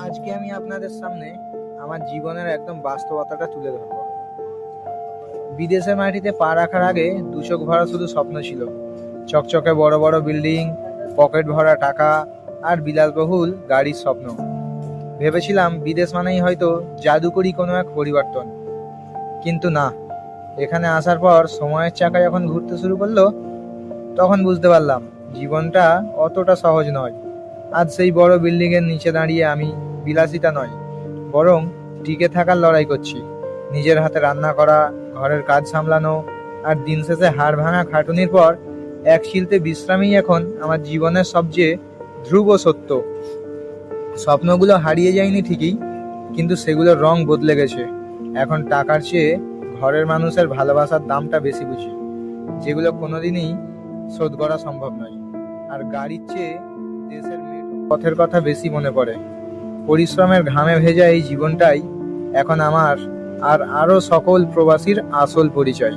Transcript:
আজকে আমি আপনাদের সামনে আমার জীবনের একদম বাস্তবতাটা তুলে ধরবো। বিদেশের মাটিতে পা রাখার আগে দুচোখ ভরা শুধু স্বপ্ন ছিল। চকচকে বড় বড় বিল্ডিং, পকেট ভরা টাকা আর বিলাসবহুল গাড়ির স্বপ্ন। ভেবেছিলাম বিদেশ মানেই হয়তো জাদুকরি কোনো এক পরিবর্তন, কিন্তু না। এখানে আসার পর সময়ের চাকা যখন ঘুরতে শুরু করলো, তখন বুঝতে পারলাম জীবনটা অতটা সহজ নয়। আজ সেই বড় বিল্ডিং এর নিচে দাঁড়িয়ে আমি বিলাসিতা নয়, বরং টিকে থাকার লড়াই করছি। নিজের হাতে রান্না করা, ঘরের কাজ সামলানো আর দিন শেষে হাড় ভাঙা খাটুনির পর এক শিলতে বিশ্রামই এখন আমার জীবনের সবচেয়ে ধ্রুব সত্য। স্বপ্নগুলো হারিয়ে যায়নি ঠিকই, কিন্তু সেগুলোর রং বদলে গেছে। এখন টাকার চেয়ে ঘরের মানুষের ভালোবাসার দামটা বেশি বুঝি, যেগুলো কোনোদিনই শোধ করা সম্ভব নয়। আর গাড়ির চেয়ে দেশের পথের কথা বেশি মনে পড়ে। পরিশ্রমের ঘামে ভেজা এই জীবনটাই এখন আমার আর আরো সকল প্রবাসীর আসল পরিচয়।